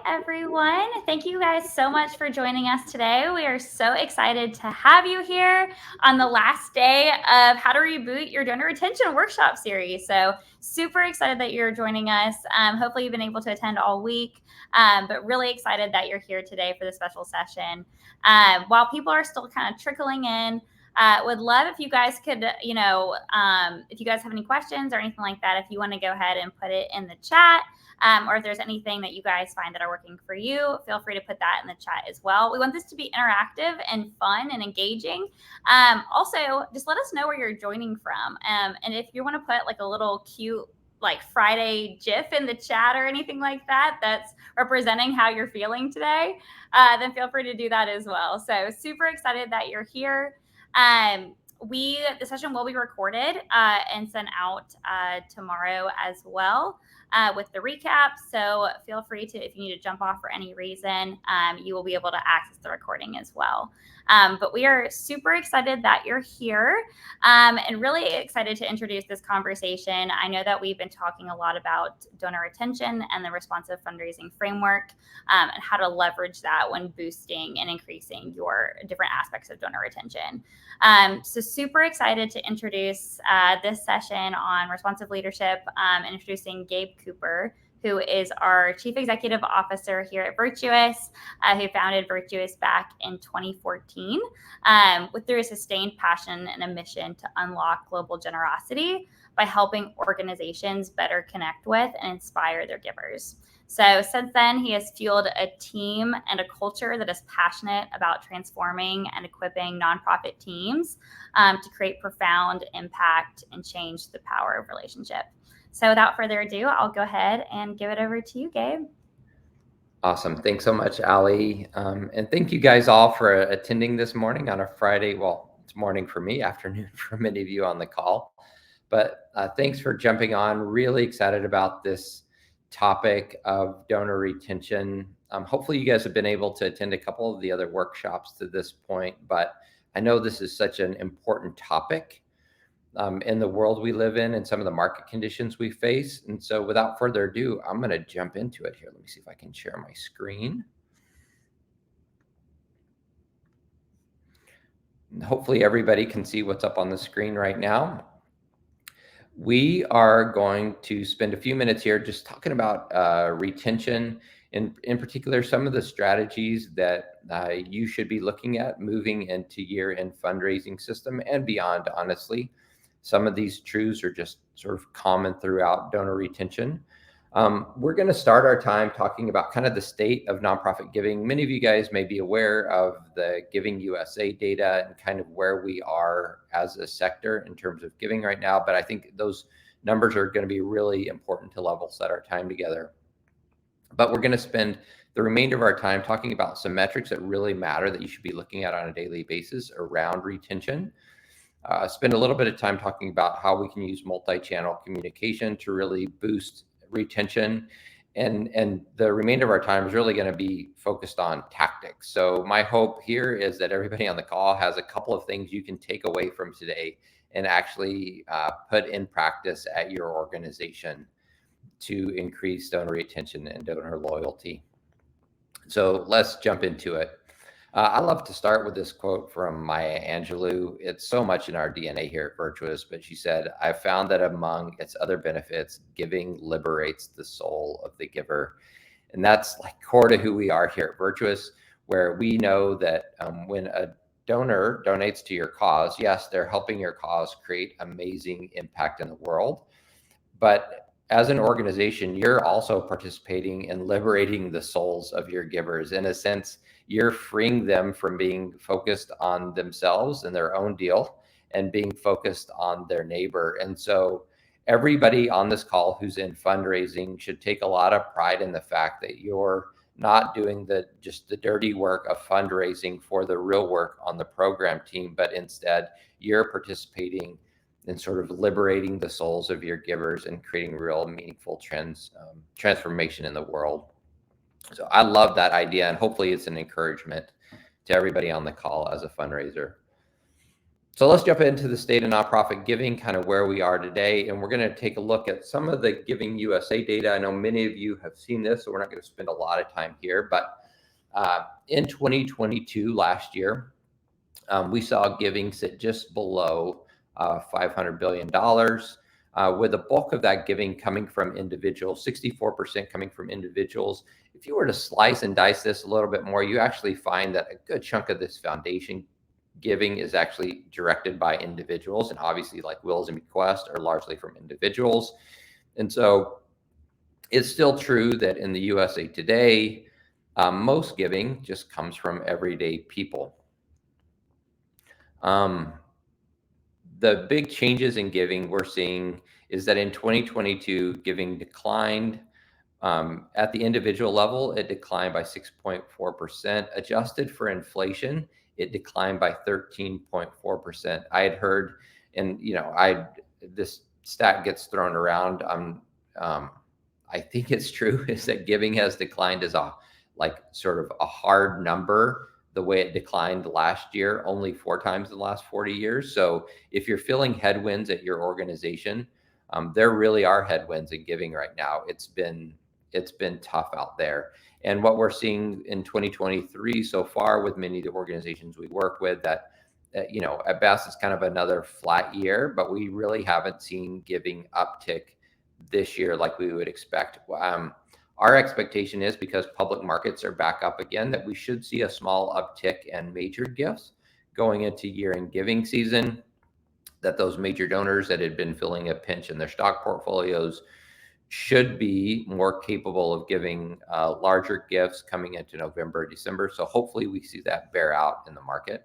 everyone. Thank you guys so much for joining us today. We are so excited to have you here on the last day of How to Reboot Your Donor Retention Workshop series. So super excited that you're joining us. Hopefully you've been able to attend all week, but really excited that you're here today for the special session. While people are still kind of trickling in, would love if you guys could, if you guys have any questions or anything like that, if you want to go ahead and put it in the chat. Or if there's anything that you guys find that are working for you, feel free to put that in the chat as well. We want this to be interactive and fun and engaging. Also, just let us know where you're joining from. And if you want to put like a little cute Friday GIF in the chat or anything like that that's representing how you're feeling today, then feel free to do that as well. So super excited that you're here. The session will be recorded and sent out tomorrow as well. With the recap. So feel free to, if you need to jump off for any reason, you will be able to access the recording as well. But we are super excited that you're here and really excited to introduce this conversation. I know that we've been talking a lot about donor retention and the responsive fundraising framework and how to leverage that when boosting and increasing your different aspects of donor retention. So super excited to introduce this session on responsive leadership and introducing Gabe Cooper, who is our Chief Executive Officer here at Virtuous, who founded Virtuous back in 2014 through a sustained passion and a mission to unlock global generosity by helping organizations better connect with and inspire their givers. So since then, he has fueled a team and a culture that is passionate about transforming and equipping nonprofit teams to create profound impact and change the power of relationship. So without further ado, I'll go ahead and give it over to you, Gabe. Awesome. Thanks so much, Ali. And thank you guys all for attending this morning on a Friday. Well, it's morning for me, afternoon for many of you on the call. But thanks for jumping on. Really excited about this topic of donor retention. Hopefully you guys have been able to attend a couple of the other workshops to this point, but I know this is such an important topic in the world we live in and some of the market conditions we face. And so without further ado, I'm going to jump into it here. Let me see if I can share my screen. And hopefully everybody can see what's up on the screen right now. We are going to spend a few minutes here just talking about retention, in particular, some of the strategies that you should be looking at moving into year-end fundraising system and beyond, honestly. Some of these truths are just sort of common throughout donor retention. We're going to start our time talking about kind of the state of nonprofit giving. Many of you guys may be aware of the Giving USA data and kind of where we are as a sector in terms of giving right now, but I think those numbers are going to be really important to level set our time together. But we're going to spend the remainder of our time talking about some metrics that really matter that you should be looking at on a daily basis around retention. Spend a little bit of time talking about how we can use multi-channel communication to really boost retention. And the remainder of our time is really going to be focused on tactics. So my hope here is that everybody on the call has a couple of things you can take away from today and actually put in practice at your organization to increase donor retention and donor loyalty. So let's jump into it. I love to start with this quote from Maya Angelou. It's so much in our DNA here at Virtuous, but she said, "I found that among its other benefits, giving liberates the soul of the giver." And that's like core to who we are here at Virtuous, where we know that when a donor donates to your cause, yes, they're helping your cause create amazing impact in the world. But as an organization, you're also participating in liberating the souls of your givers. In a sense, you're freeing them from being focused on themselves and their own deal and being focused on their neighbor. And so everybody on this call who's in fundraising should take a lot of pride in the fact that you're not doing just the dirty work of fundraising for the real work on the program team, but instead you're participating in sort of liberating the souls of your givers and creating real meaningful transformation in the world. So I love that idea, and hopefully it's an encouragement to everybody on the call as a fundraiser. So let's jump into the state of nonprofit giving, kind of where we are today. And we're going to take a look at some of the Giving USA data. I know many of you have seen this, so we're not going to spend a lot of time here. But in 2022, last year, we saw giving sit just below $500 billion, with the bulk of that giving coming from individuals, 64% coming from individuals. If you were to slice and dice this a little bit more, you actually find that a good chunk of this foundation giving is actually directed by individuals, and obviously like wills and bequests are largely from individuals. And so it's still true that in the USA today, most giving just comes from everyday people. The big changes in giving we're seeing is that in 2022, giving declined. At the individual level, it declined by 6.4%. Adjusted for inflation, it declined by 13.4%. I had heard, and this stat gets thrown around. I think it's true, is that giving has declined as sort of a hard number, the way it declined last year, only 4 times in the last 40 years. So if you're feeling headwinds at your organization, there really are headwinds in giving right now. It's been tough out there. And what we're seeing in 2023 so far with many of the organizations we work with, that at best it's kind of another flat year, but we really haven't seen giving uptick this year like we would expect. Our expectation is, because public markets are back up again, that we should see a small uptick in major gifts going into year-end giving season, that those major donors that had been feeling a pinch in their stock portfolios should be more capable of giving larger gifts coming into November, December. So hopefully we see that bear out in the market.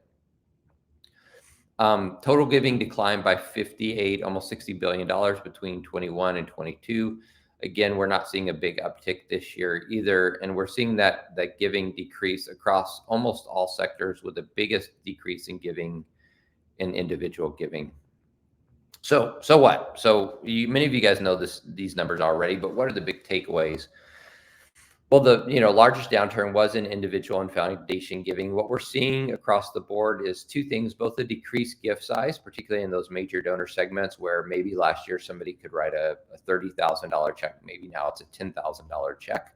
Total giving declined by 58, almost $60 billion between 21 and 22. Again, we're not seeing a big uptick this year either. And we're seeing that giving decrease across almost all sectors, with the biggest decrease in giving in individual giving. So what? So many of you guys know these numbers already, but what are the big takeaways? Well, the largest downturn was in individual and foundation giving. What we're seeing across the board is 2 things: both the decreased gift size, particularly in those major donor segments where maybe last year somebody could write a $30,000 check, maybe now it's a $10,000 check.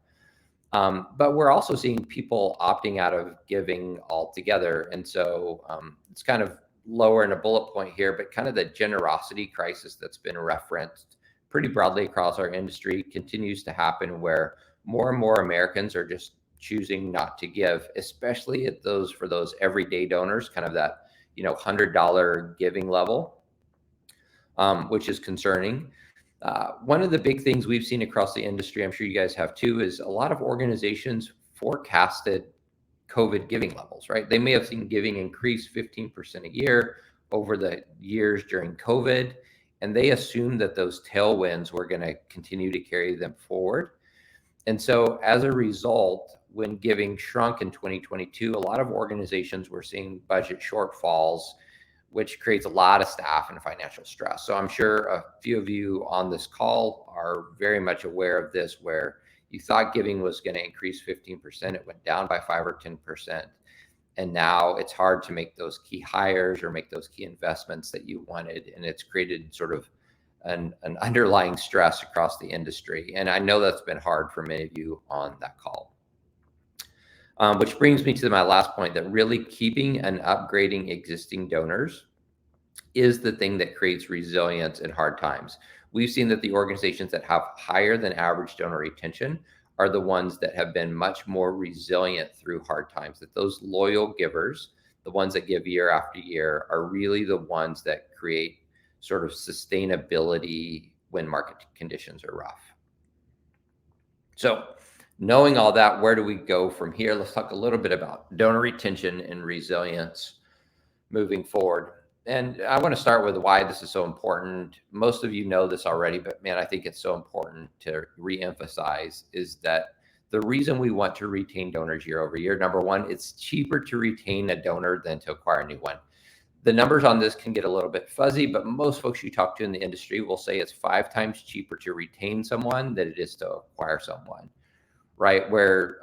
But we're also seeing people opting out of giving altogether, and so it's kind of lower in a bullet point here, but kind of the generosity crisis that's been referenced pretty broadly across our industry continues to happen, where more and more Americans are just choosing not to give, especially for those everyday donors, kind of that $100 giving level, which is concerning. One of the big things we've seen across the industry, I'm sure you guys have too, is a lot of organizations forecasted COVID giving levels, right? They may have seen giving increase 15% a year over the years during COVID, and they assumed that those tailwinds were going to continue to carry them forward. And so as a result, when giving shrunk in 2022, a lot of organizations were seeing budget shortfalls, which creates a lot of staff and financial stress. So I'm sure a few of you on this call are very much aware of this, where you thought giving was going to increase 15%, it went down by 5 or 10%. And now it's hard to make those key hires or make those key investments that you wanted. And it's created sort of an underlying stress across the industry. And I know that's been hard for many of you on that call. Which brings me to my last point, that really keeping and upgrading existing donors is the thing that creates resilience in hard times. We've seen that the organizations that have higher than average donor retention are the ones that have been much more resilient through hard times, that those loyal givers, the ones that give year after year, are really the ones that create sort of sustainability when market conditions are rough. So knowing all that, where do we go from here? Let's talk a little bit about donor retention and resilience moving forward. And I want to start with why this is so important. Most of you know this already, but man, I think it's so important to reemphasize, is that the reason we want to retain donors year over year, number one, it's cheaper to retain a donor than to acquire a new one. The numbers on this can get a little bit fuzzy, but most folks you talk to in the industry will say it's 5 times cheaper to retain someone than it is to acquire someone, right? Where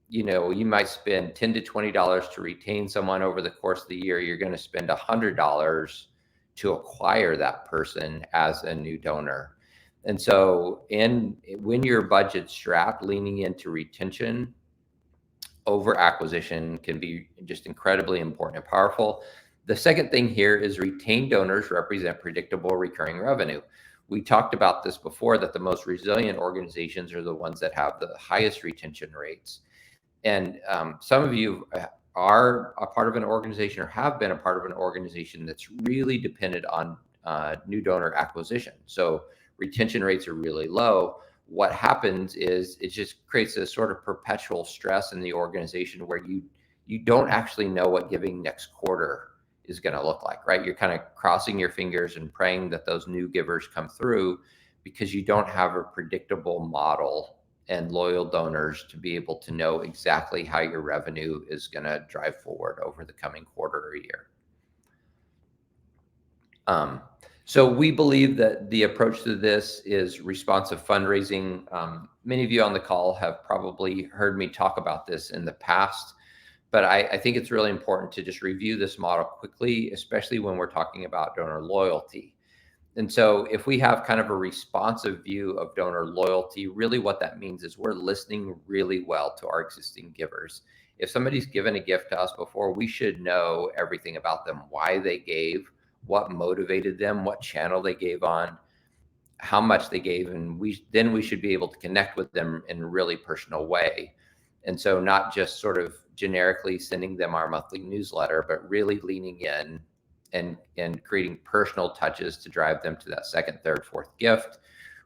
you might spend $10 to $20 to retain someone over the course of the year. You're going to spend $100 to acquire that person as a new donor. And so when your budget's strapped, leaning into retention over acquisition can be just incredibly important and powerful. The second thing here is retained donors represent predictable recurring revenue. We talked about this before, that the most resilient organizations are the ones that have the highest retention rates. And some of you are a part of an organization or have been a part of an organization that's really dependent on new donor acquisition. So retention rates are really low. What happens is it just creates a sort of perpetual stress in the organization where you don't actually know what giving next quarter is going to look like, right? You're kind of crossing your fingers and praying that those new givers come through, because you don't have a predictable model and loyal donors to be able to know exactly how your revenue is going to drive forward over the coming quarter or year. So we believe that the approach to this is responsive fundraising. Many of you on the call have probably heard me talk about this in the past, but I think it's really important to just review this model quickly, especially when we're talking about donor loyalty. And so if we have kind of a responsive view of donor loyalty, really what that means is we're listening really well to our existing givers. If somebody's given a gift to us before, we should know everything about them, why they gave, what motivated them, what channel they gave on, how much they gave, and we should be able to connect with them in a really personal way. And so not just sort of generically sending them our monthly newsletter, but really leaning in and creating personal touches to drive them to that second, third, fourth gift.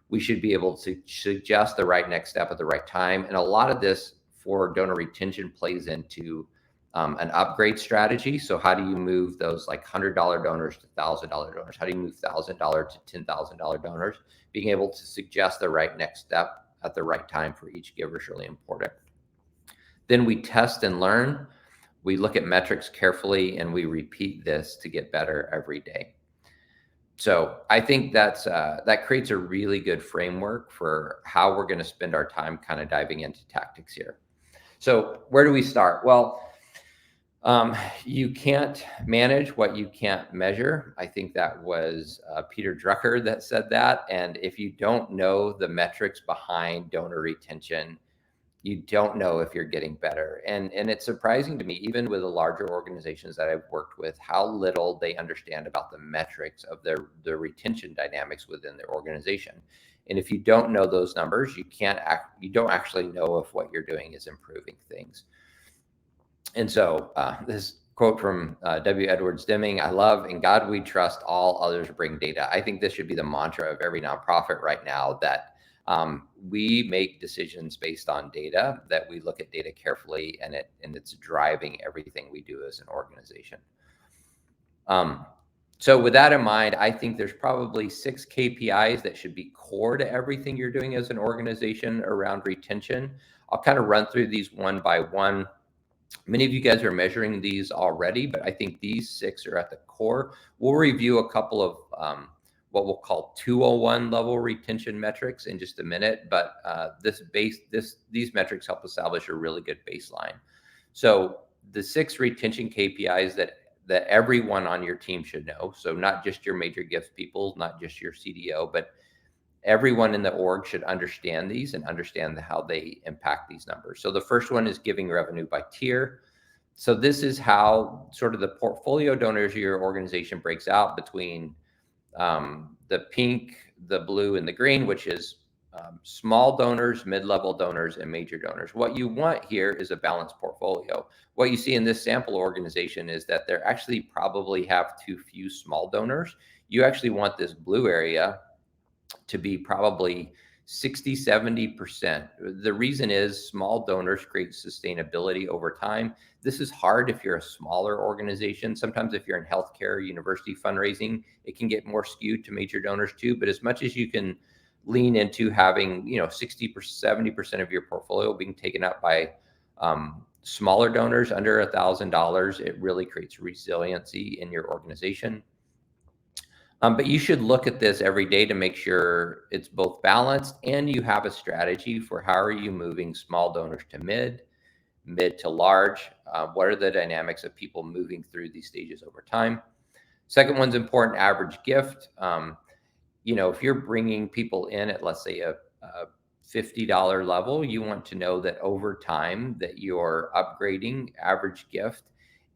We should be able to suggest the right next step at the right time. And a lot of this for donor retention plays into an upgrade strategy. So how do you move those like $100 donors to $1,000 donors? How do you move $1,000 to $10,000 donors? Being able to suggest the right next step at the right time for each giver is really important. Then we test and learn. We look at metrics carefully, and we repeat this to get better every day. So I think that creates a really good framework for how we're going to spend our time kind of diving into tactics here. So where do we start? Well, you can't manage what you can't measure. I think that was Peter Drucker that said that. And if you don't know the metrics behind donor retention, you don't know if you're getting better. And it's surprising to me, even with the larger organizations that I've worked with, how little they understand about the metrics of their retention dynamics within their organization. And if you don't know those numbers, you don't actually know if what you're doing is improving things. And so this quote from W. Edwards Deming, I love, in God we trust, all others bring data. I think this should be the mantra of every nonprofit right now, that we make decisions based on data, that we look at data carefully, and it's driving everything we do as an organization. So with that in mind, I think there's probably 6 KPIs that should be core to everything you're doing as an organization around retention. I'll kind of run through these one by one. Many of you guys are measuring these already, but I think these 6 are at the core. We'll review a couple of what we'll call 201 level retention metrics in just a minute, but these metrics help establish a really good baseline. So the 6 retention KPIs that everyone on your team should know. So not just your major gifts people, not just your CDO, but everyone in the org should understand these and understand how they impact these numbers. So the first one is giving revenue by tier. So this is how sort of the portfolio donors of your organization breaks out between the pink, the blue, and the green, which is small donors, mid-level donors, and major donors. What you want here is a balanced portfolio. What you see in this sample organization is that they actually probably have too few small donors. You actually want this blue area to be probably 60, 70%. The reason is small donors create sustainability over time. This is hard if you're a smaller organization. Sometimes if you're in healthcare, university fundraising, it can get more skewed to major donors too. But as much as you can lean into having, 60%, 70% of your portfolio being taken up by smaller donors under $1,000, it really creates resiliency in your organization. But you should look at this every day to make sure it's both balanced and you have a strategy for how are you moving small donors to mid, mid to large? What are the dynamics of people moving through these stages over time? Second one's important, average gift. If you're bringing people in at, let's say, a $50 level, you want to know that over time that you're upgrading average gift,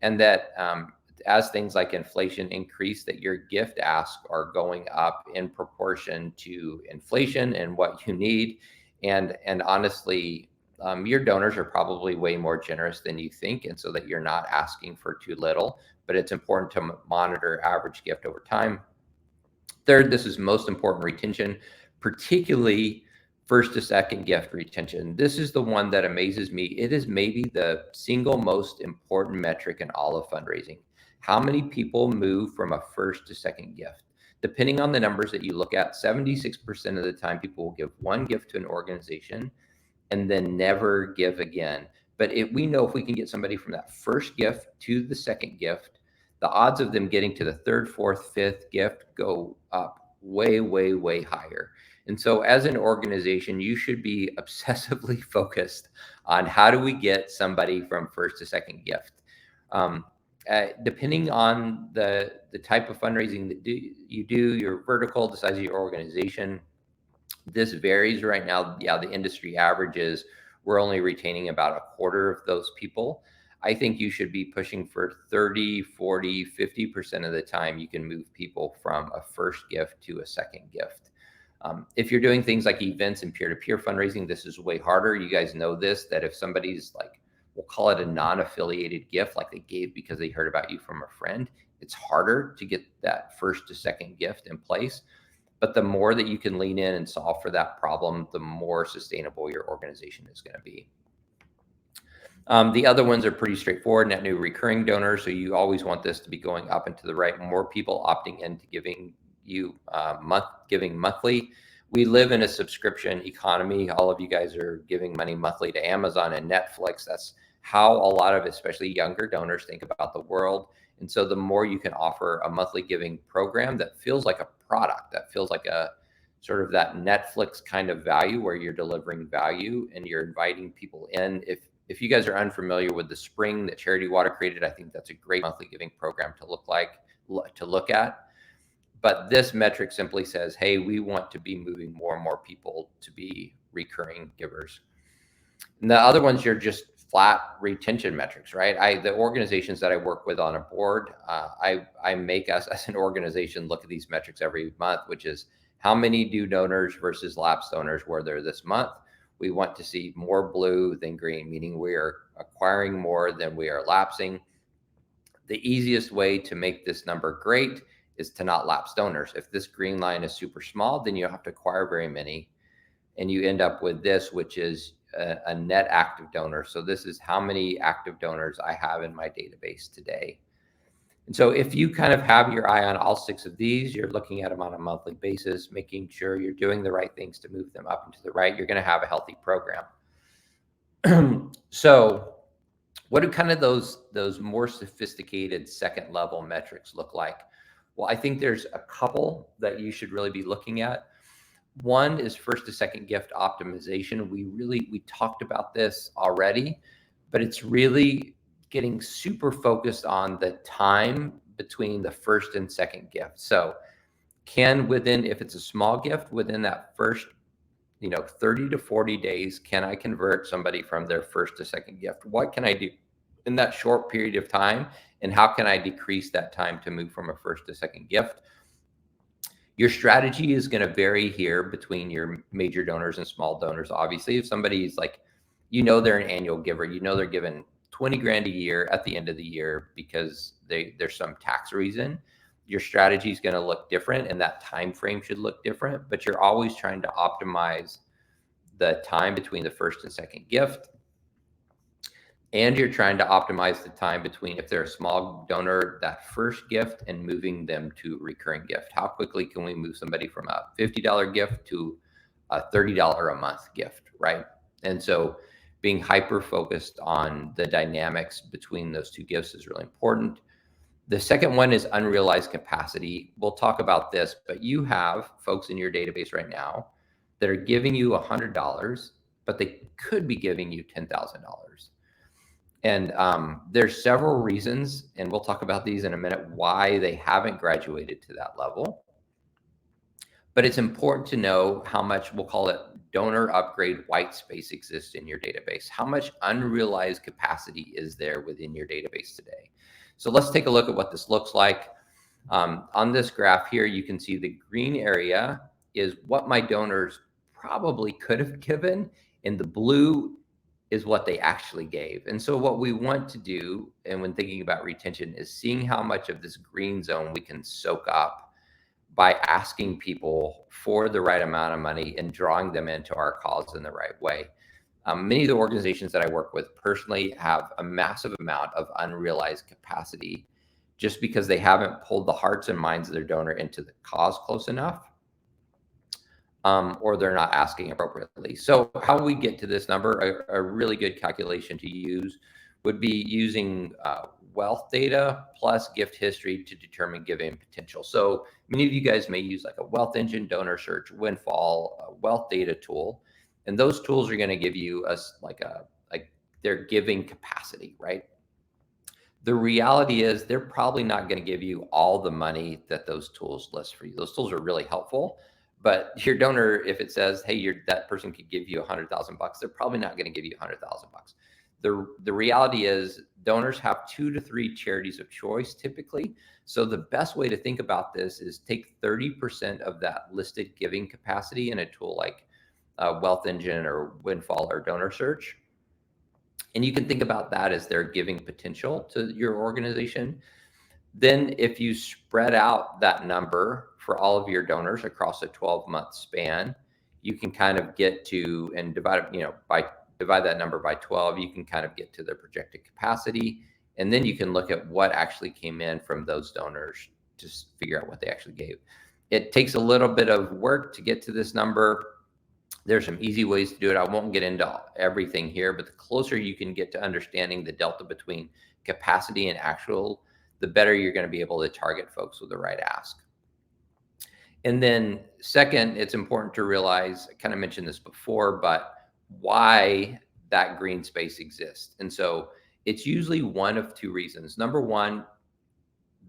and that as things like inflation increase, that your gift asks are going up in proportion to inflation and what you need. And honestly, your donors are probably way more generous than you think, and so that you're not asking for too little. But it's important to monitor average gift over time. Third, this is most important, retention, particularly first to second gift retention. This is the one that amazes me. It is maybe the single most important metric in all of fundraising. How many people move from a first to second gift? Depending on the numbers that you look at, 76% of the time people will give one gift to an organization and then never give again. But we know if we can get somebody from that first gift to the second gift, the odds of them getting to the third, fourth, fifth gift go up way, way, way higher. And so as an organization, you should be obsessively focused on how do we get somebody from first to second gift. Depending on the type of fundraising that you do, your vertical, the size of your organization, this varies right now. Yeah, the industry average is we're only retaining about a quarter of those people. I think you should be pushing for 30, 40, 50% of the time you can move people from a first gift to a second gift. If you're doing things like events and peer-to-peer fundraising, this is way harder. You guys know this, that if somebody's like, we'll call it a non-affiliated gift, like they gave because they heard about you from a friend, it's harder to get that first to second gift in place. But the more that you can lean in and solve for that problem, the more sustainable your organization is going to be. The other ones are pretty straightforward, net new recurring donors. So you always want this to be going up and to the right. More people opting into giving you giving monthly. We live in a subscription economy. All of you guys are giving money monthly to Amazon and Netflix. That's how a lot of especially younger donors think about the world. And so the more you can offer a monthly giving program that feels like a product, that feels like a sort of that Netflix kind of value where you're delivering value and you're inviting people in. If you guys are unfamiliar with the Spring that Charity Water created, I think that's a great monthly giving program to look at. But this metric simply says, hey, we want to be moving more and more people to be recurring givers. And the other ones are just flat retention metrics, right? The organizations that I work with on a board, I make us as an organization look at these metrics every month, which is how many new donors versus lapsed donors were there this month. We want to see more blue than green, meaning we are acquiring more than we are lapsing. The easiest way to make this number great is to not lapse donors. If this green line is super small, then you don't have to acquire very many. And you end up with this, which is a net active donor. So this is how many active donors I have in my database today. And so if you kind of have your eye on all 6 of these, you're looking at them on a monthly basis, making sure you're doing the right things to move them up and to the right, you're going to have a healthy program. So what do kind of those more sophisticated second level metrics look like? Well, I think there's a couple that you should really be looking at. One is first to second gift optimization. We talked about this already, but it's really getting super focused on the time between the first and second gift. So if it's a small gift, within that first 30 to 40 days, can I convert somebody from their first to second gift? What can I do in that short period of time? And how can I decrease that time to move from a first to second gift? Your strategy is going to vary here between your major donors and small donors. Obviously, if somebody's like, they're an annual giver, they're given 20 grand a year at the end of the year because there's some tax reason, your strategy is going to look different and that time frame should look different. But you're always trying to optimize the time between the first and second gift. And you're trying to optimize the time between, if they're a small donor, that first gift and moving them to recurring gift. How quickly can we move somebody from a $50 gift to a $30 a month gift, right? And so being hyper focused on the dynamics between those two gifts is really important. The second one is unrealized capacity. We'll talk about this, but you have folks in your database right now that are giving you $100, but they could be giving you $10,000. And there's several reasons, and we'll talk about these in a minute, why they haven't graduated to that level. But it's important to know how much, we'll call it donor upgrade white space, exists in your database. How much unrealized capacity is there within your database today? So let's take a look at what this looks like. On this graph here, you can see the green area is what my donors probably could have given, and the blue is what they actually gave. And so what we want to do, and when thinking about retention, is seeing how much of this green zone we can soak up by asking people for the right amount of money and drawing them into our cause in the right way. Many of the organizations that I work with personally have a massive amount of unrealized capacity just because they haven't pulled the hearts and minds of their donor into the cause close enough, or they're not asking appropriately. So how we get to this number, a really good calculation to use would be using wealth data plus gift history to determine giving potential. So many of you guys may use like a wealth engine, donor search, windfall, a wealth data tool, and those tools are going to give you like their giving capacity, right? The reality is they're probably not going to give you all the money that those tools list for you. Those tools are really helpful, but your donor, if it says, hey, that person could give you $100,000, they're probably not going to give you $100,000. The reality is donors have 2 to 3 charities of choice typically. So the best way to think about this is take 30% of that listed giving capacity in a tool like Wealth Engine or Windfall or Donor Search. And you can think about that as their giving potential to your organization. Then if you spread out that number for all of your donors across a 12-month span, you can kind of get to, and divide that number by 12, you can kind of get to the projected capacity. And then you can look at what actually came in from those donors to figure out what they actually gave. It takes a little bit of work to get to this number. There's some easy ways to do it. I won't get into everything here, but the closer you can get to understanding the delta between capacity and actual, the better you're going to be able to target folks with the right ask. And then second, it's important to realize, I kind of mentioned this before, but why that green space exists. And so it's usually one of 2 reasons. Number one,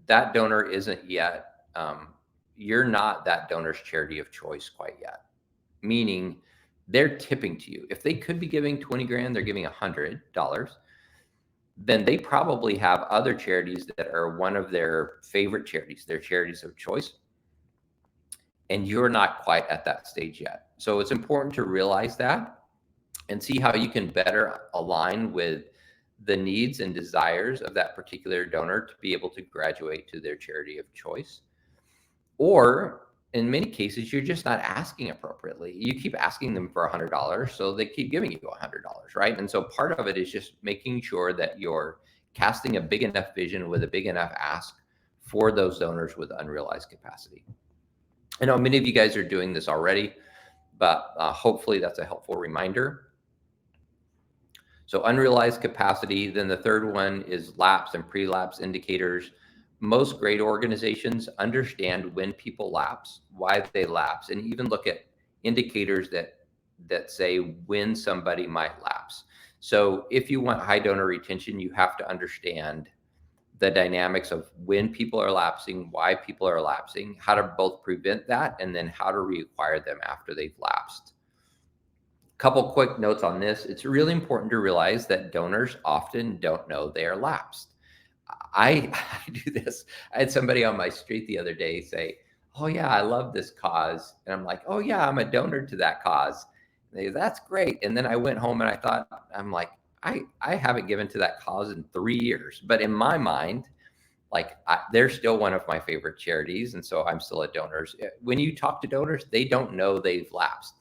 that donor isn't yet, you're not that donor's charity of choice quite yet, meaning they're tipping to you. If they could be giving 20 grand, they're giving $100. Then they probably have other charities that are one of their favorite charities, their charities of choice. And you're not quite at that stage yet. So it's important to realize that and see how you can better align with the needs and desires of that particular donor to be able to graduate to their charity of choice. Or in many cases, you're just not asking appropriately. You keep asking them for $100, so they keep giving you $100, right? And so part of it is just making sure that you're casting a big enough vision with a big enough ask for those donors with unrealized capacity. I know many of you guys are doing this already, but hopefully that's a helpful reminder. So unrealized capacity. Then the third one is lapse and pre-lapse indicators. Most great organizations understand when people lapse, why they lapse, and even look at indicators that say when somebody might lapse. So if you want high donor retention, you have to understand the dynamics of when people are lapsing, why people are lapsing, how to both prevent that, and then how to reacquire them after they've lapsed. Couple quick notes on this. It's really important to realize that donors often don't know they are lapsed. I do this. I had somebody on my street the other day say, oh yeah, I love this cause. And I'm like, oh yeah, I'm a donor to that cause. And they go, that's great. And then I went home and I thought, I'm like, I haven't given to that cause in 3 years. But in my mind, like they're still one of my favorite charities. And so I'm still a donor. When you talk to donors, they don't know they've lapsed.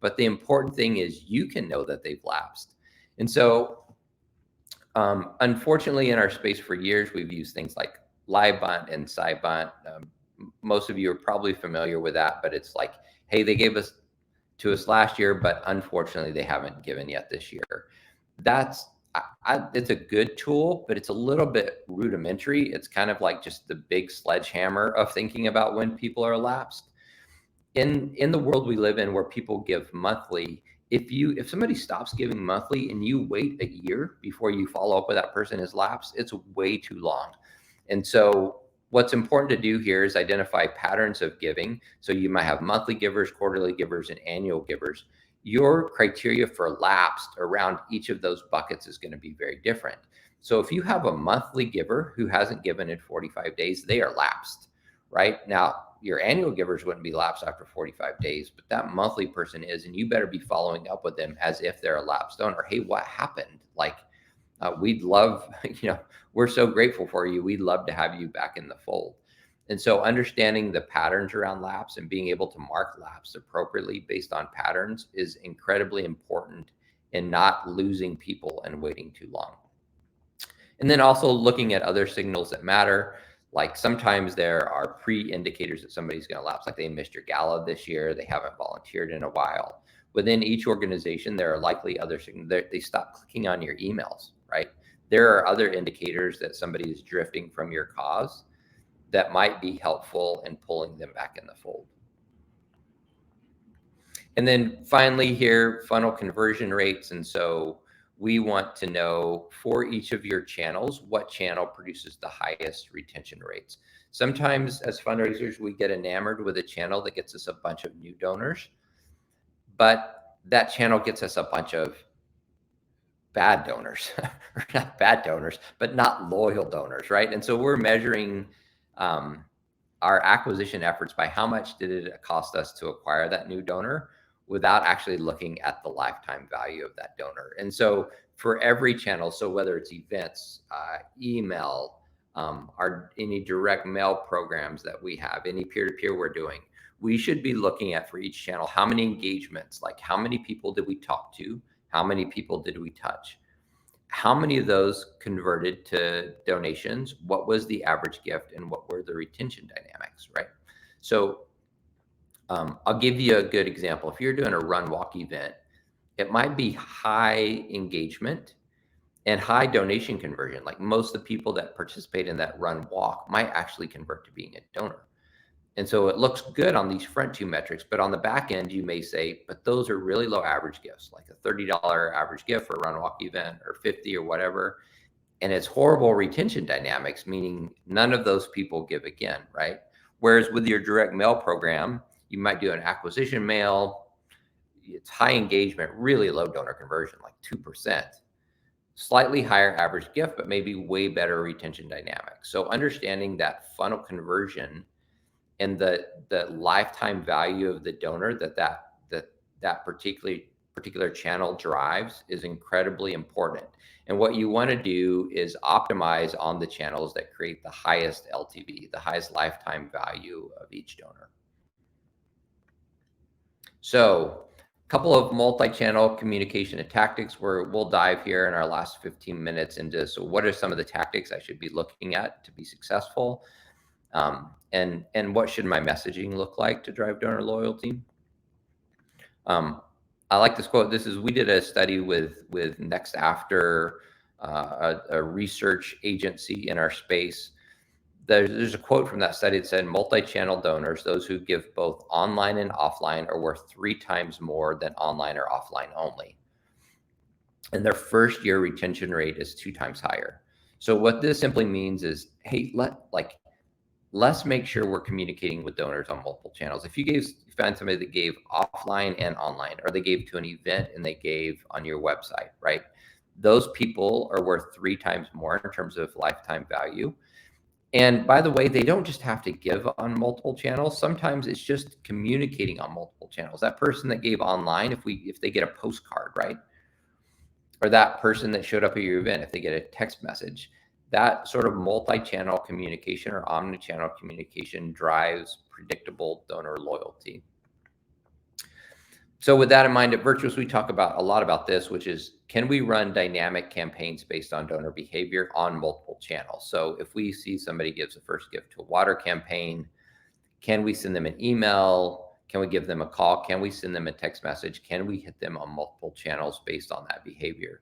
But the important thing is you can know that they've lapsed. And so unfortunately, in our space for years, we've used things like LiveBunt and SciBunt. Most of you are probably familiar with that, but it's like, hey, they gave us to us last year, but unfortunately, they haven't given yet this year. It's a good tool, but it's a little bit rudimentary. It's kind of like just the big sledgehammer of thinking about when people are lapsed. In the world we live in, where people give monthly, if somebody stops giving monthly and you wait a year before you follow up with that person has lapsed, it's way too long. And so what's important to do here is identify patterns of giving. So you might have monthly givers, quarterly givers, and annual givers. Your criteria for lapsed around each of those buckets is going to be very different. So if you have a monthly giver who hasn't given in 45 days, they are lapsed, right? Now, your annual givers wouldn't be lapsed after 45 days, but that monthly person is, and you better be following up with them as if they're a lapsed donor. Hey, what happened? Like, we'd love, we're so grateful for you. We'd love to have you back in the fold. And so understanding the patterns around lapse and being able to mark lapse appropriately based on patterns is incredibly important in not losing people and waiting too long. And then also looking at other signals that matter. Like sometimes there are pre-indicators that somebody's going to lapse, like they missed your gala this year, they haven't volunteered in a while. Within each organization, there are likely other signals. They stop clicking on your emails, right? There are other indicators that somebody is drifting from your cause that might be helpful in pulling them back in the fold. And then finally here, funnel conversion rates. And so we want to know for each of your channels, what channel produces the highest retention rates. Sometimes as fundraisers, we get enamored with a channel that gets us a bunch of new donors, but that channel gets us a bunch of bad donors, or not bad donors, but not loyal donors, right? And so we're measuring our acquisition efforts by how much did it cost us to acquire that new donor without actually looking at the lifetime value of that donor. And so for every channel, so whether it's events, email, any direct mail programs that we have, any peer-to-peer we're doing, we should be looking at for each channel, how many engagements, like how many people did we talk to? How many people did we touch? How many of those converted to donations? What was the average gift and what were the retention dynamics, right? So I'll give you a good example. If you're doing a run walk event, it might be high engagement and high donation conversion. Like most of the people that participate in that run walk might actually convert to being a donor. And so it looks good on these front two metrics, but on the back end, you may say, but those are really low average gifts, like a $30 average gift for a run walk event or 50 or whatever. And it's horrible retention dynamics, meaning none of those people give again, right? Whereas with your direct mail program, you might do an acquisition mail. It's high engagement, really low donor conversion, like 2%. Slightly higher average gift, but maybe way better retention dynamics. So understanding that funnel conversion and the lifetime value of the donor that particular channel drives is incredibly important. And what you want to do is optimize on the channels that create the highest LTV, the highest lifetime value of each donor. So a couple of multi-channel communication and tactics where we'll dive here in our last 15 minutes into, so what are some of the tactics I should be looking at to be successful? And what should my messaging look like to drive donor loyalty? I like this quote. We did a study with Next After, a research agency in our space. There's a quote from that study that said multi-channel donors, those who give both online and offline, are worth 3 times more than online or offline only. And their first year retention rate is 2 times higher. So what this simply means is, hey, let's make sure we're communicating with donors on multiple channels. If you found somebody that gave offline and online, or they gave to an event and they gave on your website, right? Those people are worth 3 times more in terms of lifetime value. And by the way, they don't just have to give on multiple channels. Sometimes it's just communicating on multiple channels. That person that gave online, if they get a postcard, right? Or that person that showed up at your event, if they get a text message, that sort of multi-channel communication or omni-channel communication drives predictable donor loyalty. So with that in mind, at Virtuous, we talk a lot about this, which is, can we run dynamic campaigns based on donor behavior on multiple channels? So if we see somebody gives a first gift to a water campaign, can we send them an email? Can we give them a call? Can we send them a text message? Can we hit them on multiple channels based on that behavior?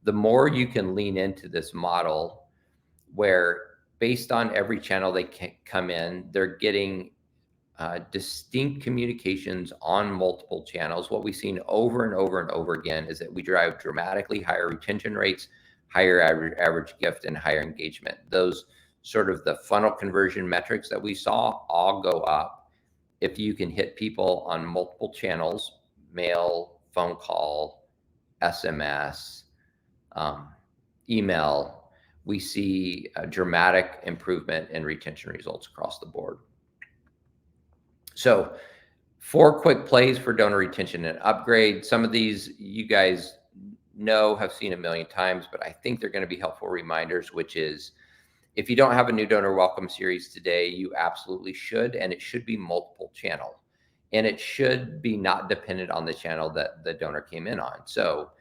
The more you can lean into this model where based on every channel they can come in, they're getting distinct communications on multiple channels, what we've seen over and over and over again is that we drive dramatically higher retention rates, higher average gift, and higher engagement. Those sort of the funnel conversion metrics that we saw all go up if you can hit people on multiple channels: mail, phone call, SMS, email. We see a dramatic improvement in retention results across the board. So 4 quick plays for donor retention and upgrade. Some of these you guys have seen a million times, but I think they're going to be helpful reminders, which is, if you don't have a new donor welcome series today, you absolutely should, and it should be multiple channel. And it should be not dependent on the channel that the donor came in on. So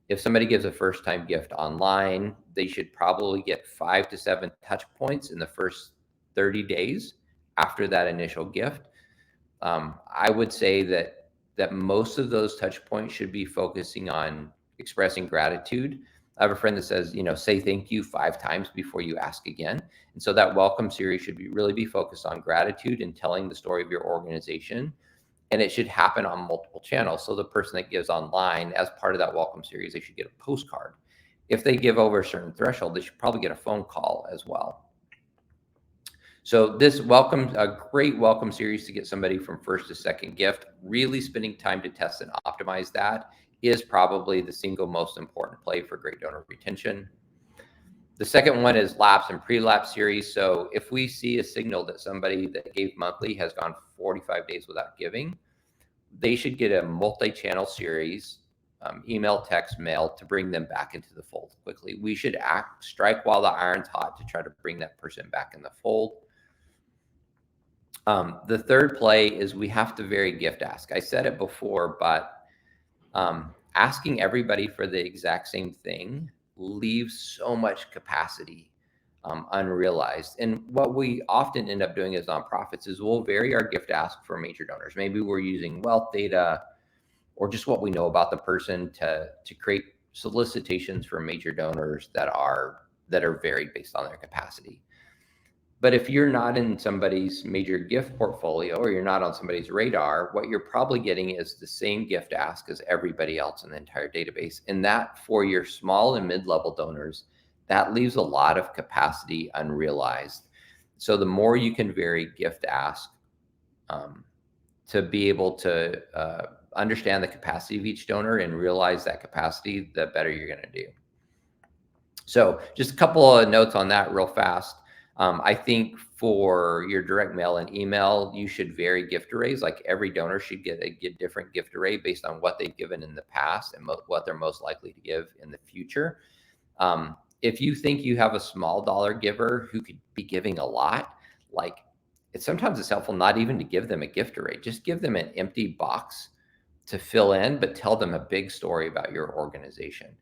if somebody gives a first-time gift online, they should probably get 5 to 7 touch points in the first 30 days after that initial gift. I would say that most of those touch points should be focusing on expressing gratitude. I have a friend that says, say thank you 5 times before you ask again. And so that welcome series should really be focused on gratitude and telling the story of your organization. And it should happen on multiple channels. So the person that gives online, as part of that welcome series, they should get a postcard. If they give over a certain threshold, they should probably get a phone call as well. So this a great welcome series to get somebody from first to second gift. Really spending time to test and optimize that is probably the single most important play for great donor retention. The second one is lapse and pre-lapse series. So if we see a signal that somebody that gave monthly has gone 45 days without giving, they should get a multi-channel series, email, text, mail, to bring them back into the fold quickly. We should strike while the iron's hot to try to bring that person back in the fold. The third play is we have to vary gift ask. I said it before, but asking everybody for the exact same thing leaves so much capacity unrealized. And what we often end up doing as nonprofits is we'll vary our gift ask for major donors. Maybe we're using wealth data or just what we know about the person to create solicitations for major donors that are varied based on their capacity. But if you're not in somebody's major gift portfolio or you're not on somebody's radar, what you're probably getting is the same gift ask as everybody else in the entire database. And that, for your small and mid-level donors, that leaves a lot of capacity unrealized. So the more you can vary gift ask to be able to understand the capacity of each donor and realize that capacity, the better you're going to do. So just a couple of notes on that real fast. I think for your direct mail and email, you should vary gift arrays. Like every donor should get a different gift array based on what they've given in the past and what they're most likely to give in the future. If you think you have a small dollar giver who could be giving a lot, sometimes it's helpful not even to give them a gift array. Just give them an empty box to fill in, but tell them a big story about your organization.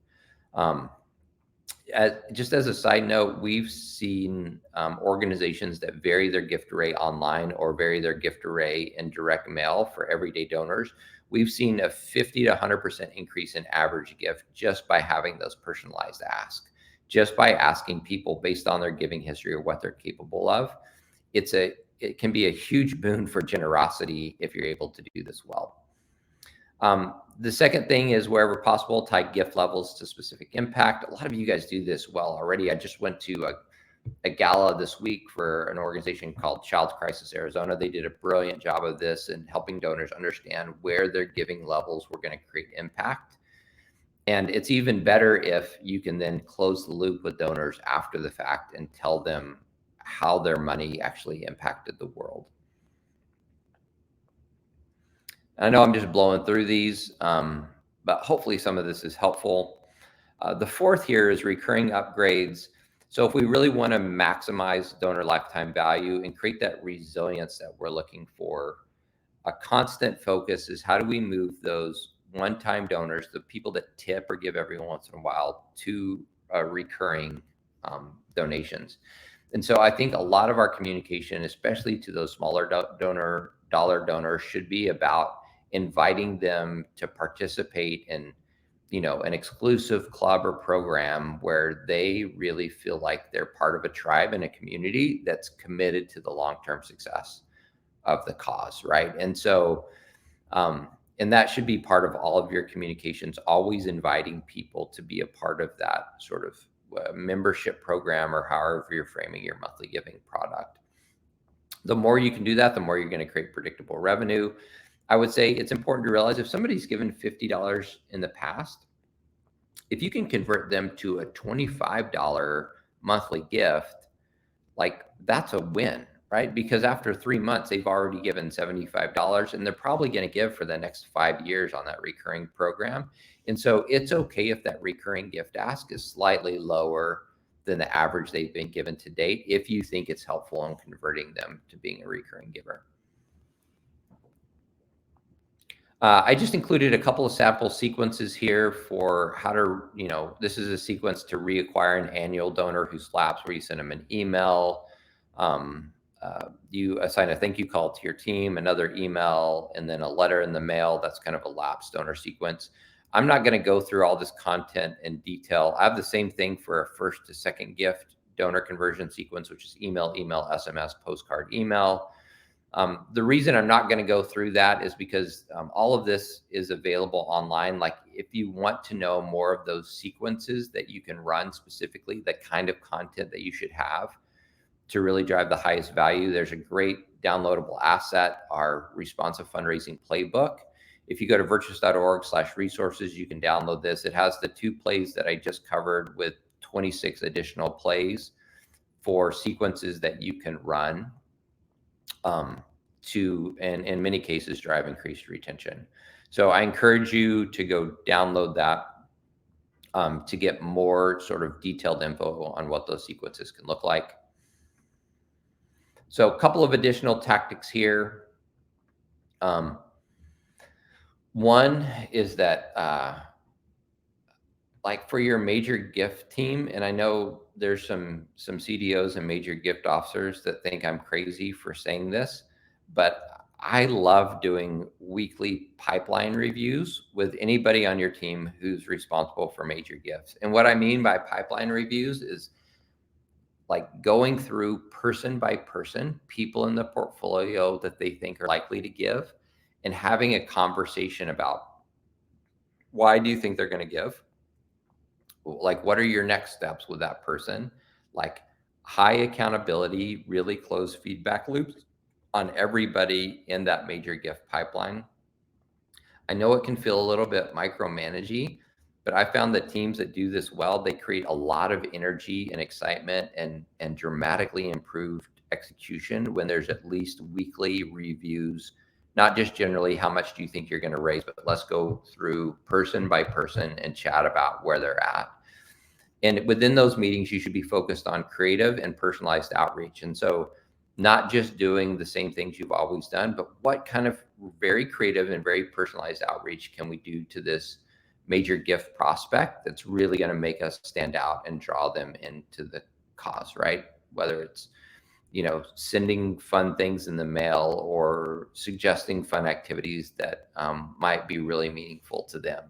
Just as a side note, we've seen organizations that vary their gift array online or vary their gift array in direct mail for everyday donors. We've seen a 50 to 100% increase in average gift just by having those personalized asks, just by asking people based on their giving history or what they're capable of. It can be a huge boon for generosity if you're able to do this well. The second thing is, wherever possible, tie gift levels to specific impact. A lot of you guys do this well already. I just went to a gala this week for an organization called Child Crisis Arizona. They did a brilliant job of this in helping donors understand where their giving levels were going to create impact. And it's even better if you can then close the loop with donors after the fact and tell them how their money actually impacted the world. I know I'm just blowing through these, but hopefully some of this is helpful. The fourth here is recurring upgrades. So if we really want to maximize donor lifetime value and create that resilience that we're looking for, a constant focus is how do we move those one-time donors, the people that tip or give every once in a while, to recurring donations. And so I think a lot of our communication, especially to those smaller dollar donors, should be about inviting them to participate in, an exclusive club or program where they really feel like they're part of a tribe and a community that's committed to the long-term success of the cause, right? And so, and that should be part of all of your communications, always inviting people to be a part of that sort of membership program, or however you're framing your monthly giving product. The more you can do that, the more you're going to create predictable revenue. I would say it's important to realize if somebody's given $50 in the past, if you can convert them to a $25 monthly gift, like that's a win, right? Because after 3 months, they've already given $75, and they're probably going to give for the next 5 years on that recurring program. And so it's okay if that recurring gift ask is slightly lower than the average they've been given to date, if you think it's helpful in converting them to being a recurring giver. I just included a couple of sample sequences here for how to, this is a sequence to reacquire an annual donor who's lapsed, where you send them an email, you assign a thank you call to your team, another email, and then a letter in the mail. That's kind of a lapsed donor sequence. I'm not going to go through all this content in detail. I have the same thing for a first to second gift donor conversion sequence, which is email, SMS, postcard, email. The reason I'm not going to go through that is because all of this is available online. Like if you want to know more of those sequences that you can run, specifically the kind of content that you should have to really drive the highest value, there's a great downloadable asset, our responsive fundraising playbook. If you go to virtuous.org/resources, you can download this. It has the 2 plays that I just covered with 26 additional plays for sequences that you can run to, and in many cases, drive increased retention. So I encourage you to go download that to get more sort of detailed info on what those sequences can look like. So a couple of additional tactics here. One is that like for your major gift team, and I know there's some CDOs and major gift officers that think I'm crazy for saying this, but I love doing weekly pipeline reviews with anybody on your team who's responsible for major gifts. And what I mean by pipeline reviews is like going through person by person, people in the portfolio that they think are likely to give, and having a conversation about, why do you think they're going to give? Like, what are your next steps with that person? Like high accountability, really close feedback loops on everybody in that major gift pipeline. I know it can feel a little bit micromanagey, but I found that teams that do this well, they create a lot of energy and excitement and dramatically improved execution when there's at least weekly reviews, not just generally how much do you think you're going to raise, but let's go through person by person and chat about where they're at. And within those meetings, you should be focused on creative and personalized outreach. And so not just doing the same things you've always done, but what kind of very creative and very personalized outreach can we do to this major gift prospect that's really going to make us stand out and draw them into the cause, right? Whether it's, sending fun things in the mail or suggesting fun activities that might be really meaningful to them.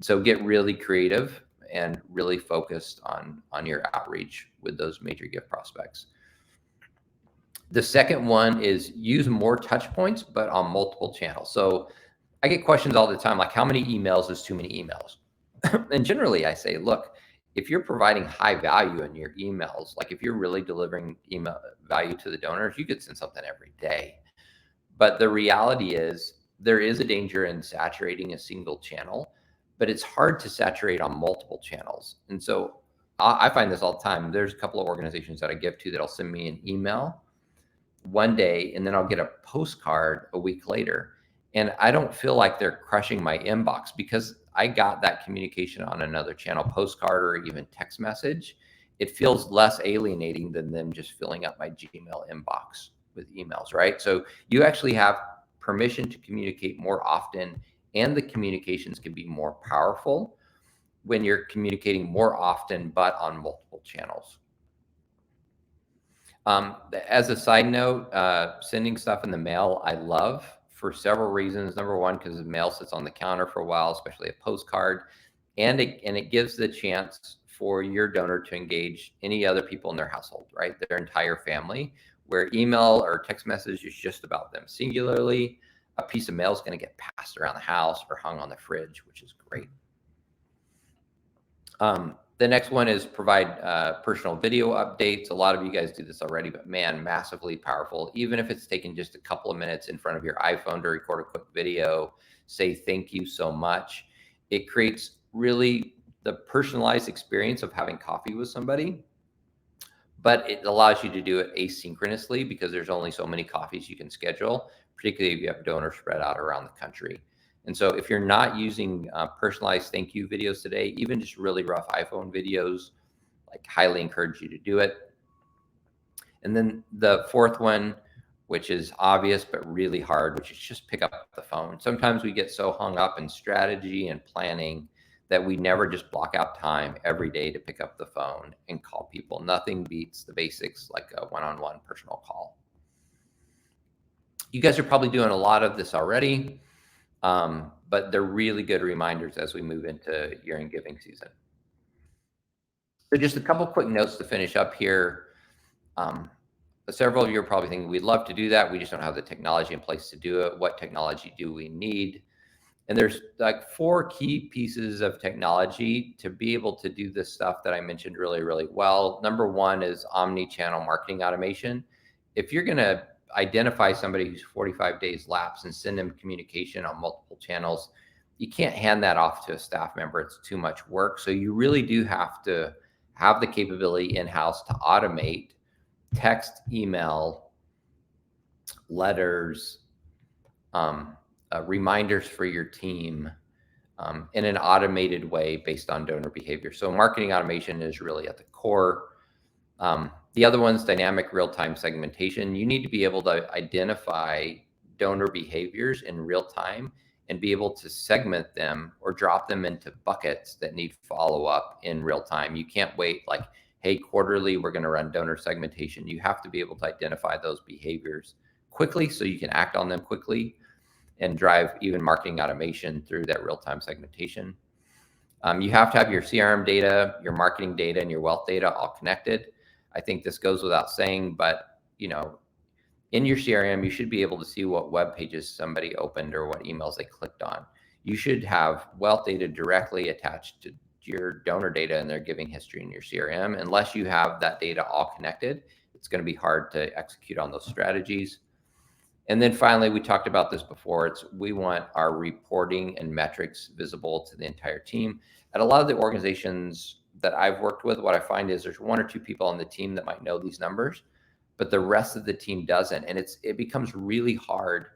So get really creative and really focused on your outreach with those major gift prospects. The second one is use more touch points, but on multiple channels. So I get questions all the time, like how many emails is too many emails? And generally I say, look, if you're providing high value in your emails, like if you're really delivering email value to the donors, you could send something every day. But the reality is there is a danger in saturating a single channel, but it's hard to saturate on multiple channels. And so I find this all the time. There's a couple of organizations that I give to that'll send me an email one day, and then I'll get a postcard a week later. And I don't feel like they're crushing my inbox because I got that communication on another channel, postcard or even text message. It feels less alienating than them just filling up my Gmail inbox with emails, right? So you actually have permission to communicate more often, and the communications can be more powerful when you're communicating more often, but on multiple channels. As a side note, sending stuff in the mail, I love for several reasons. Number one, because the mail sits on the counter for a while, especially a postcard, and it gives the chance for your donor to engage any other people in their household, right? Their entire family where email or text message is just about them singularly. A piece of mail is going to get passed around the house or hung on the fridge, which is great. The next one is provide personal video updates. A lot of you guys do this already, but man, massively powerful. Even if it's taken just a couple of minutes in front of your iPhone to record a quick video, say thank you so much. It creates really the personalized experience of having coffee with somebody, but it allows you to do it asynchronously because there's only so many coffees you can schedule, particularly if you have donors spread out around the country. And so if you're not using personalized thank you videos today, even just really rough iPhone videos, like highly encourage you to do it. And then the fourth one, which is obvious but really hard, which is just pick up the phone. Sometimes we get so hung up in strategy and planning that we never just block out time every day to pick up the phone and call people. Nothing beats the basics like a one-on-one personal call. You guys are probably doing a lot of this already. But they're really good reminders as we move into year-end giving season. So just a couple quick notes to finish up here. Several of you are probably thinking, we'd love to do that. We just don't have the technology in place to do it. What technology do we need? And there's like 4 key pieces of technology to be able to do this stuff that I mentioned really, really well. Number 1 is omni-channel marketing automation. If you're going to identify somebody who's 45 days lapsed and send them communication on multiple channels, you can't hand that off to a staff member. It's too much work. So you really do have to have the capability in-house to automate text, email, letters, reminders for your team in an automated way based on donor behavior. So marketing automation is really at the core. The other one's dynamic real-time segmentation. You need to be able to identify donor behaviors in real time and be able to segment them or drop them into buckets that need follow-up in real time. You can't wait like, hey, quarterly, we're going to run donor segmentation. You have to be able to identify those behaviors quickly so you can act on them quickly and drive even marketing automation through that real-time segmentation. You have to have your CRM data, your marketing data, and your wealth data all connected. I think this goes without saying, but in your CRM, you should be able to see what web pages somebody opened or what emails they clicked on. You should have wealth data directly attached to your donor data and their giving history in your CRM. Unless you have that data all connected, it's going to be hard to execute on those strategies. And then finally, we talked about this before, we want our reporting and metrics visible to the entire team. At a lot of the organizations that I've worked with, what I find is there's 1 or 2 people on the team that might know these numbers, but the rest of the team doesn't. And it becomes really hard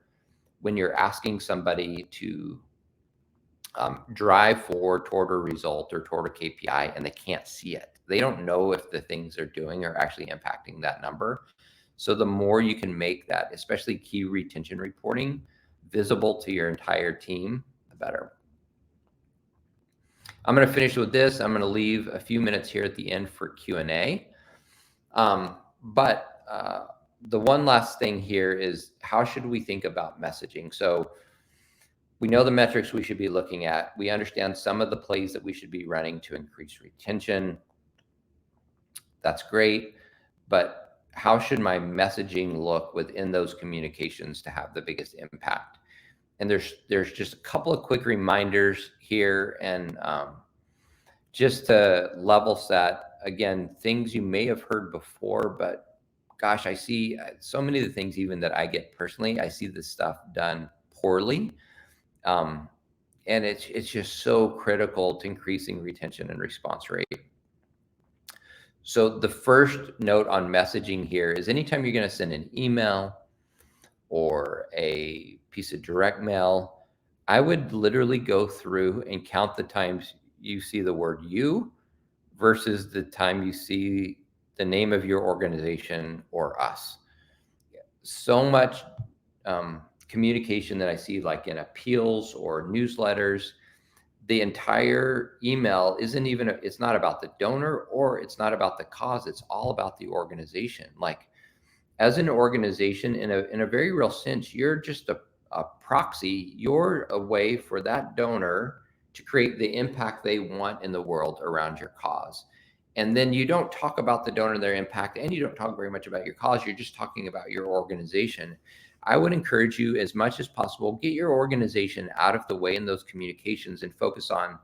when you're asking somebody to drive forward toward a result or toward a KPI and they can't see it. They don't know if the things they're doing are actually impacting that number. So the more you can make that, especially key retention reporting, visible to your entire team, the better. I'm going to finish with this. I'm going to leave a few minutes here at the end for Q&A. But the one last thing here is, how should we think about messaging? So we know the metrics we should be looking at. We understand some of the plays that we should be running to increase retention. That's great. But how should my messaging look within those communications to have the biggest impact? And there's just a couple of quick reminders here, and just to level set, again, things you may have heard before, but gosh, I see so many of the things even that I get personally, I see this stuff done poorly. And it's just so critical to increasing retention and response rate. So the first note on messaging here is, anytime you're going to send an email or a piece of direct mail, I would literally go through and count the times you see the word "you" versus the time you see the name of your organization or "us." So much communication that I see, like in appeals or newsletters, the entire email isn't even, it's not about the donor or it's not about the cause. It's all about the organization. Like, as an organization, in a very real sense, you're just a proxy. You're a way for that donor to create the impact they want in the world around your cause. and then you don't talk about the donor, their impact, and you don't talk very much about your cause. You're just talking about your organization. I would encourage you, as much as possible, get your organization out of the way in those communications and focus on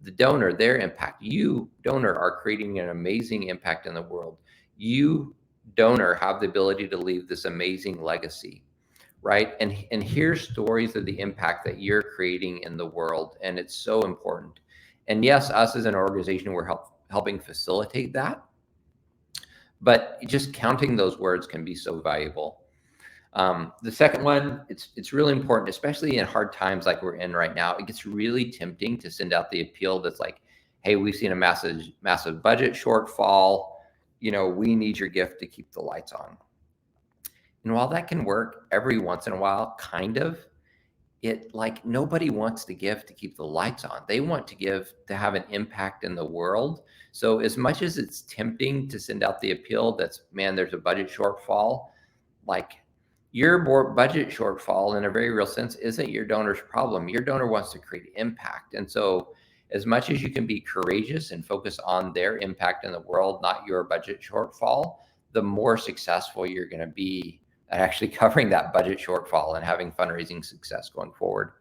the donor, their impact. You, donor, are creating an amazing impact in the world. You, donor, have the ability to leave this amazing legacy, right? And hear stories of the impact that you're creating in the world, and it's so important. And yes, us as an organization, we're helping facilitate that, but just counting those words can be so valuable. The second one, it's really important, especially in hard times like we're in right now. It gets really tempting to send out the appeal that's like, hey, we've seen a massive budget shortfall. We need your gift to keep the lights on. And while that can work every once in a while, kind of, nobody wants to give to keep the lights on. They want to give to have an impact in the world. So as much as it's tempting to send out the appeal that's, man, there's a budget shortfall, like, your budget shortfall in a very real sense isn't your donor's problem. Your donor wants to create impact. And so as much as you can be courageous and focus on their impact in the world, not your budget shortfall, the more successful you're going to be at actually covering that budget shortfall and having fundraising success going forward.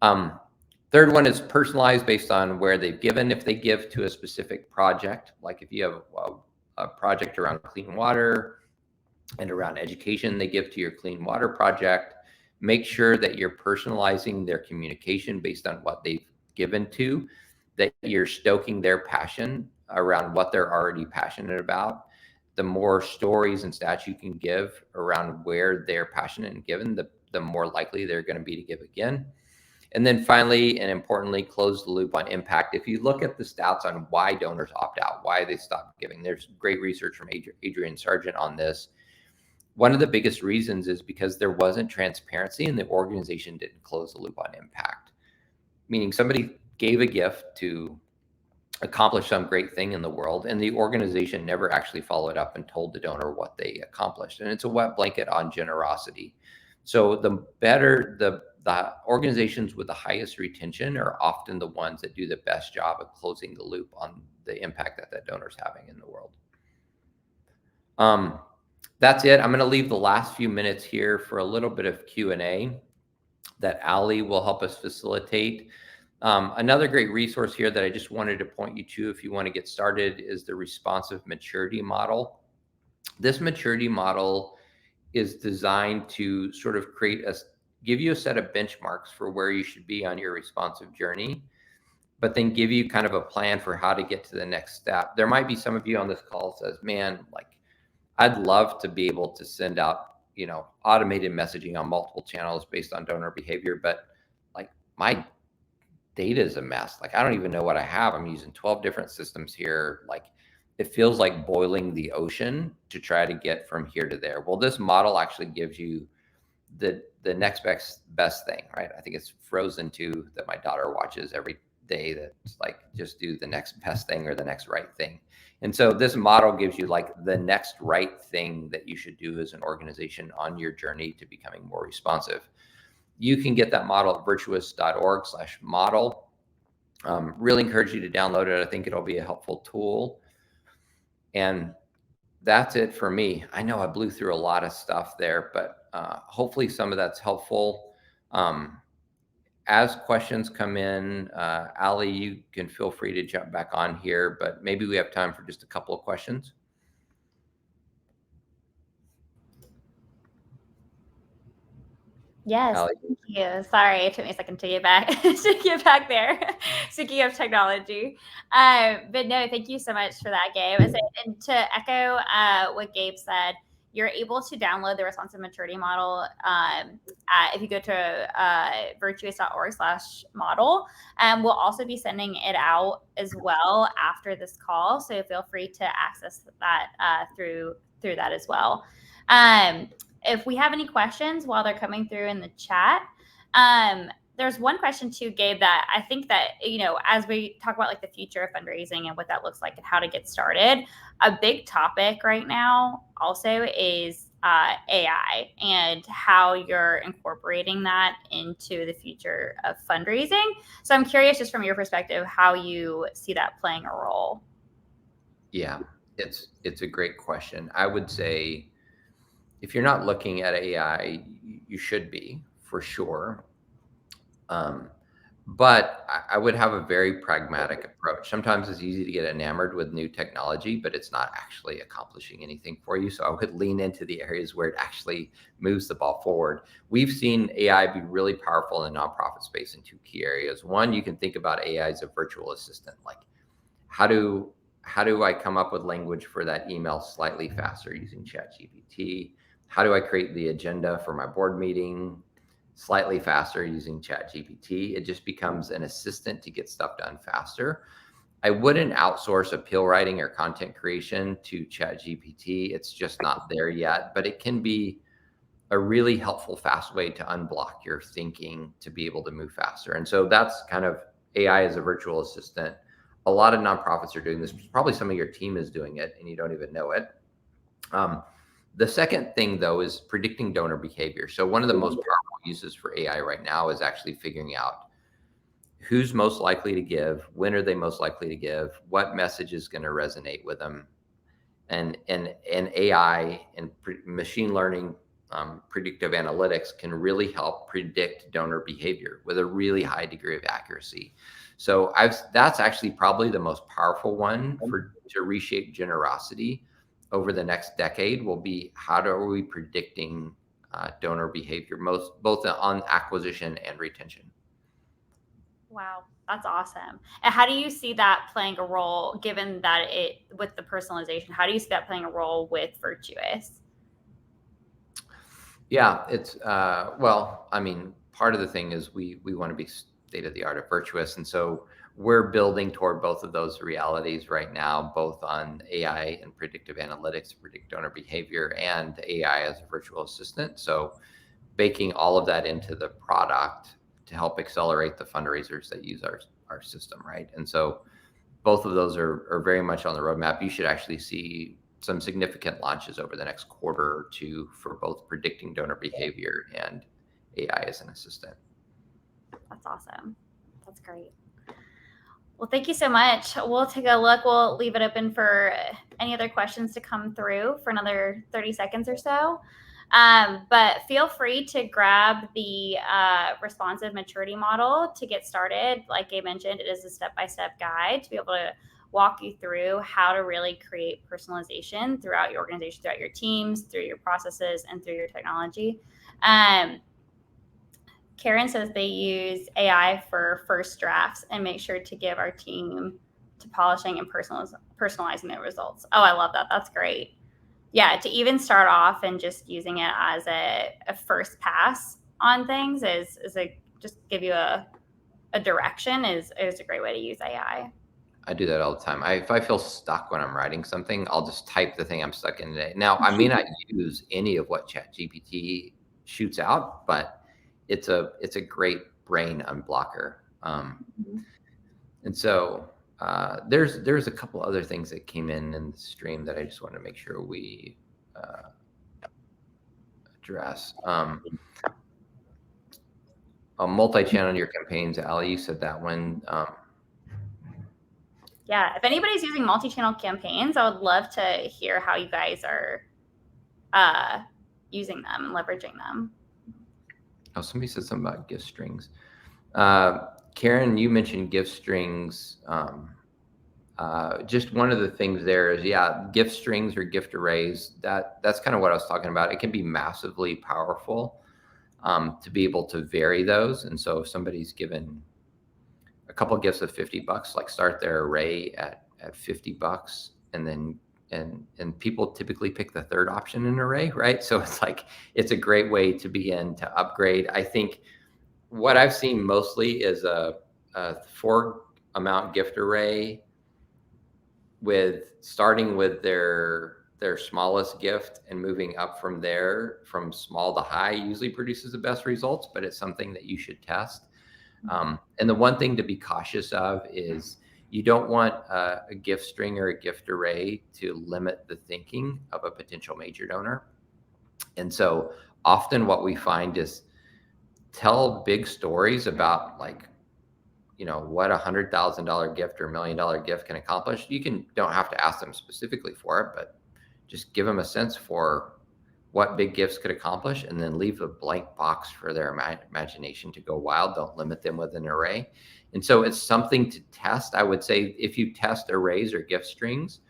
Third one is personalized based on where they've given. If they give to a specific project, like if you have a project around clean water and around education, they give to your clean water project, make sure that you're personalizing their communication based on what they've given to, that you're stoking their passion around what they're already passionate about. The more stories and stats you can give around where they're passionate and given, the more likely they're going to be to give again. And then finally, and importantly, close the loop on impact. If you look at the stats on why donors opt out, why they stop giving, there's great research from Adrian Sargent on this. One of the biggest reasons is because there wasn't transparency and the organization didn't close the loop on impact. Meaning somebody gave a gift to accomplish some great thing in the world, and the organization never actually followed up and told the donor what they accomplished. And it's a wet blanket on generosity. So the better the organizations with the highest retention are often the ones that do the best job of closing the loop on the impact that donor's having in the world. That's it. I'm going to leave the last few minutes here for a little bit of Q&A that Ali will help us facilitate. Another great resource here that I just wanted to point you to if you want to get started is the responsive maturity model. This maturity model is designed to sort of give you a set of benchmarks for where you should be on your responsive journey, but then give you kind of a plan for how to get to the next step. There might be some of you on this call says, man, like, I'd love to be able to send out, automated messaging on multiple channels based on donor behavior, but like my data is a mess. Like, I don't even know what I have. I'm using 12 different systems here. Like, it feels like boiling the ocean to try to get from here to there. Well, this model actually gives you the next best thing, right? I think it's Frozen 2 that my daughter watches every day. That's like, just do the next best thing or the next right thing. And so this model gives you like the next right thing that you should do as an organization on your journey to becoming more responsive. You can get that model at virtuous.org/model. Really encourage you to download it. I think it'll be a helpful tool. And that's it for me. I know I blew through a lot of stuff there, but hopefully some of that's helpful. As questions come in, Ali, you can feel free to jump back on here, but maybe we have time for just a couple of questions. Yes, Ali. Thank you. Sorry, it took me a second to get back there. Speaking of technology, but no, thank you so much for that, Gabe. And to echo what Gabe said, you're able to download the responsive maturity model if you go to virtuous.org/model. We'll also be sending it out as well after this call, so feel free to access that through that as well. If we have any questions while they're coming through in the chat, there's one question too, Gabe, that I think that, as we talk about like the future of fundraising and what that looks like and how to get started, a big topic right now also is AI and how you're incorporating that into the future of fundraising. So I'm curious, just from your perspective, how you see that playing a role. Yeah, it's a great question. I would say if you're not looking at AI, you should be for sure. Um, but I would have a very pragmatic approach. Sometimes it's easy to get enamored with new technology, but it's not actually accomplishing anything for you. So I would lean into the areas where it actually moves the ball forward. We've seen AI be really powerful in the nonprofit space in two key areas. One, you can think about AI as a virtual assistant. Like, how do how do I come up with language for that email slightly faster using ChatGPT? How do I create the agenda for my board meeting slightly faster using ChatGPT? It just becomes an assistant to get stuff done faster. I wouldn't outsource appeal writing or content creation to ChatGPT. It's just not there yet, but it can be a really helpful, fast way to unblock your thinking to be able to move faster. And so that's kind of AI as a virtual assistant. A lot of nonprofits are doing this. Probably some of your team is doing it and you don't even know it. Um, the second thing, though, is predicting donor behavior. So one of the most powerful uses for AI right now is actually figuring out who's most likely to give, when are they most likely to give, what message is going to resonate with them, and AI and machine learning, predictive analytics can really help predict donor behavior with a really high degree of accuracy. So that's actually probably the most powerful one for to reshape generosity over the next decade. Will be how are we predicting donor behavior, both on acquisition and retention. Wow, that's awesome. And how do you see that playing a role, given that it with the personalization? How do you see that playing a role with Virtuous? Yeah, it's well, I mean, part of the thing is we want to be state of the art of virtuous, and so we're building toward both of those realities right now, both on AI and predictive analytics to predict donor behavior, and AI as a virtual assistant. So baking all of that into the product to help accelerate the fundraisers that use our system, right? And so both of those are very much on the roadmap. You should actually see some significant launches over the next quarter or two for both predicting donor behavior and AI as an assistant. That's awesome. That's great. Well, thank you so much. We'll take a look. We'll leave it open for any other questions to come through for another 30 seconds or so. But feel free to grab the responsive maturity model to get started. Like Gabe mentioned, it is a step-by-step guide to be able to walk you through how to really create personalization throughout your organization, throughout your teams, through your processes, and through your technology. Karen says they use AI for first drafts and make sure to give our team to polishing and personalizing their results. Oh, I love that. That's great. Yeah, to even start off and just using it as a first pass on things is just give you a direction is a great way to use AI. I do that all the time. If I feel stuck when I'm writing something, I'll just type the thing I'm stuck in today. Now, I may not use any of what ChatGPT shoots out, but it's a great brain unblocker. And so there's a couple other things that came in the stream that I just want to make sure we address. Multi-channel in your campaigns, Ali, you said that one. Yeah, if anybody's using multi-channel campaigns, I would love to hear how you guys are using them and leveraging them. Oh, somebody said something about gift strings. Karen, you mentioned gift strings. Just one of the things there is, yeah, gift strings or gift arrays. That's kind of what I was talking about. It can be massively powerful to be able to vary those. And so if somebody's given a couple of gifts of $50, like start their array at $50, and then and people typically pick the third option in an array, right? So it's a great way to begin to upgrade. I think what I've seen mostly is a 4 amount gift array with starting with their smallest gift and moving up from there from small to high usually produces the best results, but it's something that you should test. And the one thing to be cautious of is you don't want a gift string or a gift array to limit the thinking of a potential major donor. And so often what we find is tell big stories about like what $100,000 gift or $1 million gift can accomplish. You don't have to ask them specifically for it, but just give them a sense for what big gifts could accomplish, and then leave a blank box for their imagination to go wild. Don't limit them with an array. And so it's something to test. I would say if you test arrays or gift strings,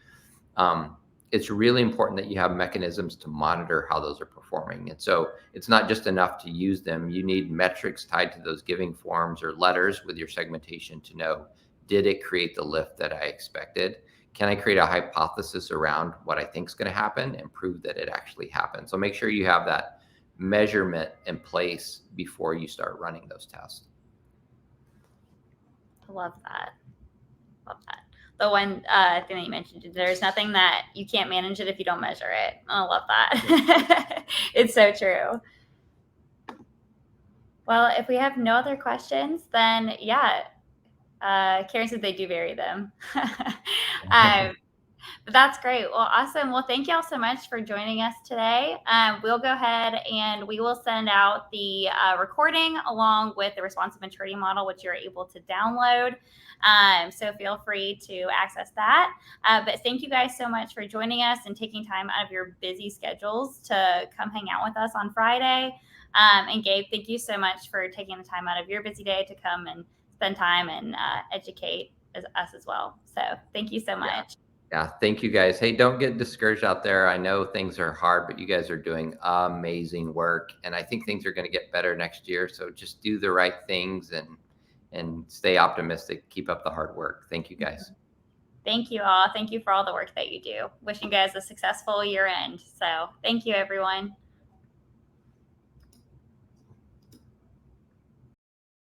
it's really important that you have mechanisms to monitor how those are performing. And so it's not just enough to use them. You need metrics tied to those giving forms or letters with your segmentation to know, did it create the lift that I expected? Can I create a hypothesis around what I think is going to happen and prove that it actually happened? So make sure you have that measurement in place before you start running those tests. Love that. Love that. The one thing that you mentioned, there's nothing that you can't manage it if you don't measure it. I love that. It's so true. Well, if we have no other questions, then yeah, Karen said they do vary them. But that's great. Well, awesome. Well, thank y'all so much for joining us today. We'll go ahead and we will send out the recording along with the responsive maturity model, which you're able to download. So feel free to access that. But thank you guys so much for joining us and taking time out of your busy schedules to come hang out with us on Friday. And Gabe, thank you so much for taking the time out of your busy day to come and spend time and educate us as well. So thank you so much. Yeah, thank you guys. Hey, don't get discouraged out there. I know things are hard, but you guys are doing amazing work, and I think things are going to get better next year. So just do the right things and stay optimistic. Keep up the hard work. Thank you guys. Thank you all. Thank you for all the work that you do. Wishing you guys a successful year end. So thank you, everyone.